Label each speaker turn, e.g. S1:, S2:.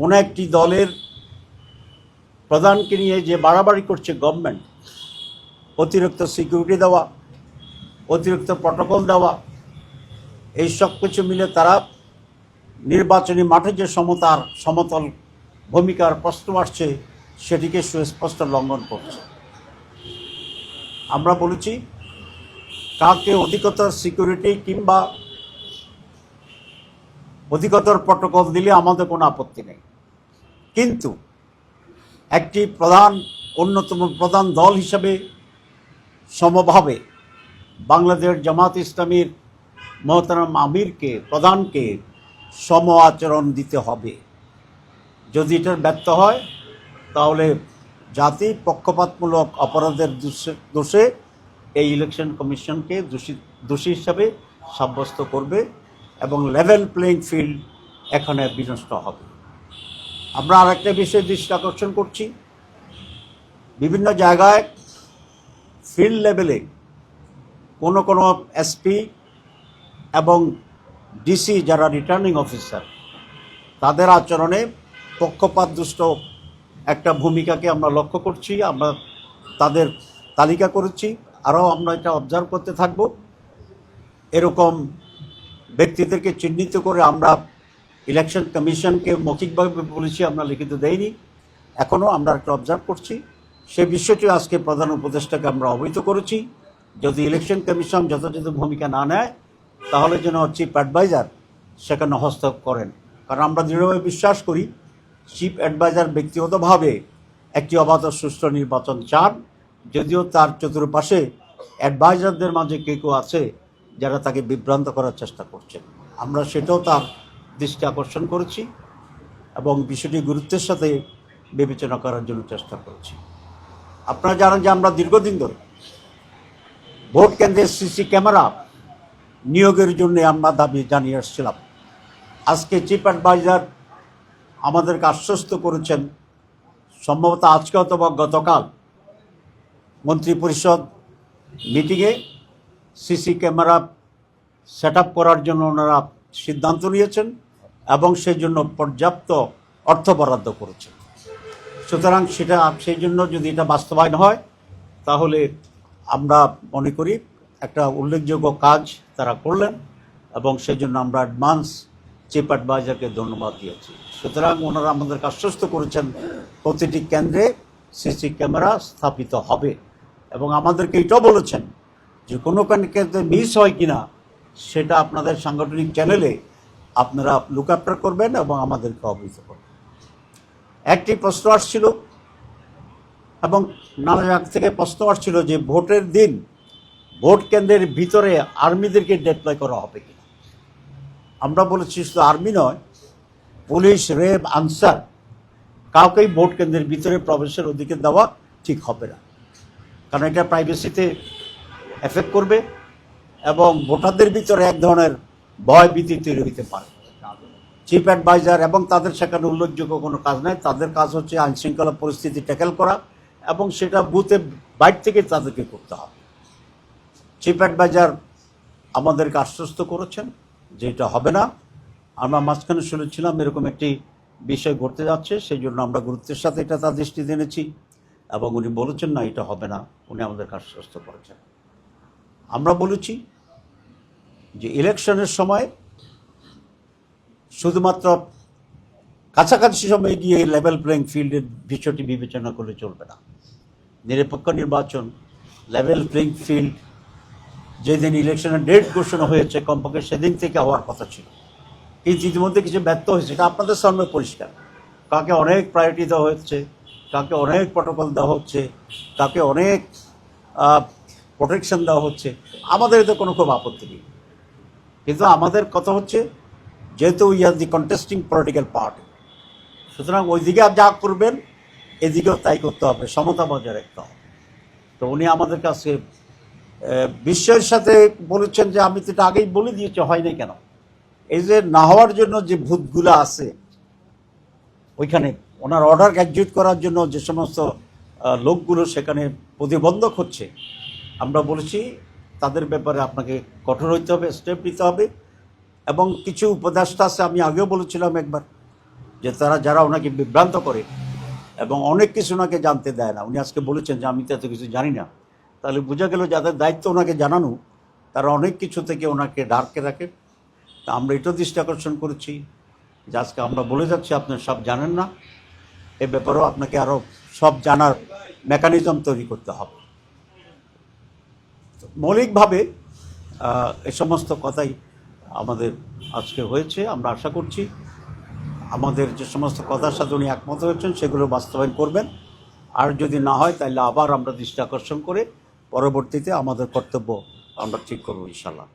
S1: কোনো একটি দলের প্রধানকে নিয়ে যে বাড়াবাড়ি করছে গভর্নমেন্ট, অতিরিক্ত সিকিউরিটি দেওয়া, অতিরিক্ত প্রটোকল দেওয়া, এই সব কিছু মিলে তারা নির্বাচনী মাঠে যে সমতল ভূমিকার প্রশ্ন আসছে সেটিকে সুস্পষ্ট লঙ্ঘন করছে। আমরা বলেছি কাউকে অধিকতর সিকিউরিটি কিংবা অধিকতর প্রটোকল দিলে আমাদের কোনো আপত্তি নেই, কিন্তু একটি অন্যতম প্রধান দল হিসাবে সমভাবে বাংলাদেশ জামাত ইসলামীর মহতারাম প্রধানকে সম আচরণ দিতে হবে। যদি এটার ব্যর্থ হয় তাহলে জাতি পক্ষপাতমূলক অপরাধের দোষে এই ইলেকশন কমিশনকে দোষী হিসাবে সাব্যস্ত করবে এবং লেভেল প্লেইং ফিল্ড এখানে বিনষ্ট হবে। আমরা আরেকটা বিষয়ে দৃষ্টি আকর্ষণ করছি, বিভিন্ন জায়গায় ফিল্ড লেভেলে কোনো এসপি এবং ডিসি যারা রিটার্নিং অফিসার তাদের আচরণে পক্ষপাতদুষ্ট একটা ভূমিকাকে আমরা লক্ষ্য করছি। আমরা তাদের তালিকা করেছি, আরও আমরা এটা অবজার্ভ করতে থাকব। এরকম ব্যক্তিদেরকে চিহ্নিত করে আমরা ইলেকশন কমিশনকে মৌখিকভাবে বলেছি, আমরা লিখিত দেইনি, এখনও আমরা একটা অবজার্ভ করছি। সে বিষয়টি আজকে প্রধান উপদেষ্টাকে আমরা অবহিত করেছি। যদি ইলেকশন কমিশন যথাযথ ভূমিকা না নেয় তাহলে যেন চিফ অ্যাডভাইজার সেখানে হস্তক্ষেপ করেন, কারণ আমরা দৃঢ়ভাবে বিশ্বাস করি চিফ অ্যাডভাইজার ব্যক্তিগতভাবে একটি অবাধ সুষ্ঠু নির্বাচন চান, যদিও তার চতুর্পাশে অ্যাডভাইজারদের মাঝে কেউ আছে যারা তাকে বিভ্রান্ত করার চেষ্টা করছেন। আমরা সেটাও তার দৃষ্টি আকর্ষণ করেছি এবং বিষয়টি গুরুত্বের সাথে বিবেচনা করার জন্য চেষ্টা করেছি। আপনারা জানেন যে আমরা দীর্ঘদিন ধরে ভোট কেন্দ্রের সিসি ক্যামেরা নিয়োগের জন্য আমরা দাবি জানিয়ে আসছিলাম। আজকে চিফ অ্যাডভাইজার আমাদেরকে আশ্বস্ত করেছেন, সম্ভবত আজকে অথবা গতকাল মন্ত্রিপরিষদ মিটিংয়ে সিসি ক্যামেরা সেট আপ করার জন্য ওনারা সিদ্ধান্ত নিয়েছেন এবং সেই জন্য পর্যাপ্ত অর্থ বরাদ্দ করেছেন। সুতরাং সেই জন্য যদি এটা বাস্তবায়ন হয় তাহলে আমরা মনে করি একটা উল্লেখযোগ্য কাজ তারা করলেন এবং সেই জন্য আমরা অ্যাডভান্স চিফ অ্যাডভাইজারকে ধন্যবাদ দিয়েছি। সুতরাং ওনারা আমাদেরকে আশ্বস্ত করেছেন প্রতিটি কেন্দ্রে সিসি ক্যামেরা স্থাপিত হবে এবং আমাদেরকে এটাও বলেছেন যে কোনো কেন্দ্রে মিস হয় কিনা সেটা আপনাদের সাংগঠনিক চ্যানেলে আপনারা লুক আফটার করবেন এবং আমাদেরকে অবহিত করবেন। একটি প্রশ্ন আসছিল এবং নানা জায়গা থেকে প্রশ্ন আসছিল যে ভোটের দিন ভোট কেন্দ্রের ভিতরে আর্মিদেরকে ডিপ্লয় করা হবে কিনা। আমরা বলেছি শুধু আর্মি নয়, পুলিশ, র্যাব, আনসার কাউকেই ভোট কেন্দ্রের ভিতরে প্রবেশের অধিকার দেওয়া ঠিক হবে না, কারণ এটা প্রাইভেসিতে এফেক্ট করবে এবং ভোটারদের ভিতরে এক ধরনের ভয় ভীতি তৈরি হতে পারে। চিফ অ্যাডভাইজার এবং তাদের সেখানে উল্লেখযোগ্য কোনো কাজ নাই, তাদের কাজ হচ্ছে আইনশৃঙ্খলা পরিস্থিতি ট্যাকেল করা এবং সেটা বুথে বাইরে থেকে তাদেরকে করতে হবে। চিফ অ্যাডভাইজার আমাদেরকে আশ্বস্ত করেছেন যে এটা হবে না। আমরা মাঝখানে শুনেছিলাম এরকম একটি বিষয় ঘটতে যাচ্ছে, সেই জন্য আমরা গুরুত্বের সাথে এটা তার দৃষ্টিতে এনেছি এবং উনি বলেছেন না এটা হবে না, উনি আমাদেরকে আশ্বস্ত করেছেন। আমরা বলেছি যে ইলেকশনের সময় শুধুমাত্র কাছাকাছি সময় গিয়ে লেভেল প্লেইং ফিল্ডের বিষয়টি বিবেচনা করলে চলবে না। নিরপেক্ষ নির্বাচন, লেভেল প্লেইং ফিল্ড যেদিন ইলেকশনের ডেট ঘোষণা হয়েছে কমপক্ষে সেদিন থেকে হওয়ার কথা ছিল, কিন্তু ইতিমধ্যে কিছু ব্যর্থ হয়েছে। এটা আপনাদের সামনে পরিষ্কার, কাকে অনেক প্রায়োরিটি দেওয়া হচ্ছে, কাকে অনেক প্রটোকল দেওয়া হচ্ছে, কাকে অনেক প্রোটেকশন দেওয়া হচ্ছে। আমাদের এতে কোনো খুব আপত্তি নেই, কিন্তু আমাদের কথা হচ্ছে যেহেতু we are the contesting political party, সুতরাং ওইদিকে যা করবেন এদিকেও তাই করতে হবে, সমতা বজায় রাখতে হবে। তো উনি আমাদের কাছে বিশ্বের সাথে বলেছেন যে আমি তো এটা আগেই বলে দিয়েছি, হয় নাই কেন। এই যে না হওয়ার জন্য যে ভূতগুলো আছে ওইখানে ওনার অর্ডার এক্সিকিউট করার জন্য যে সমস্ত লোকগুলো সেখানে প্রতিবন্ধক হচ্ছে, আমরা বলেছি তাদের ব্যাপারে আপনাকে কঠোর হইতে হবে, স্টেপ নিতে হবে। এবং কিছু উপদেষ্টা আছে, আমি আগেও বলেছিলাম একবার, যে তারা যারা ওনাকে বিভ্রান্ত করে এবং অনেক কিছু ওনাকে জানতে দেয় না। উনি আজকে বলেছেন যে আমি তো এত কিছু জানি না, তাহলে বোঝা গেল যাদের দায়িত্ব ওনাকে জানানো তারা অনেক কিছু থেকে ওনাকে ডার্কে রাখে। তা আমরা এটাও দৃষ্টি আকর্ষণ করেছি যে আজকে আমরা বলে যাচ্ছি আপনারা সব জানেন না, এ ব্যাপারেও আপনাকে আরও সব জানার মেকানিজম তৈরি করতে হবে। মৌলিকভাবে এই সমস্ত কথাই আমাদের আজকে হয়েছে। আমরা আশা করছি আমাদের যে সমস্ত কথার সাথে উনি একমত হয়েছেন সেগুলো বাস্তবায়ন করবেন। আর যদি না হয় তাহলে আবার আমরা দৃষ্টি আকর্ষণ করে পরবর্তীতে আমাদের কর্তব্য আমরা ঠিক করবো ইনশাল্লাহ।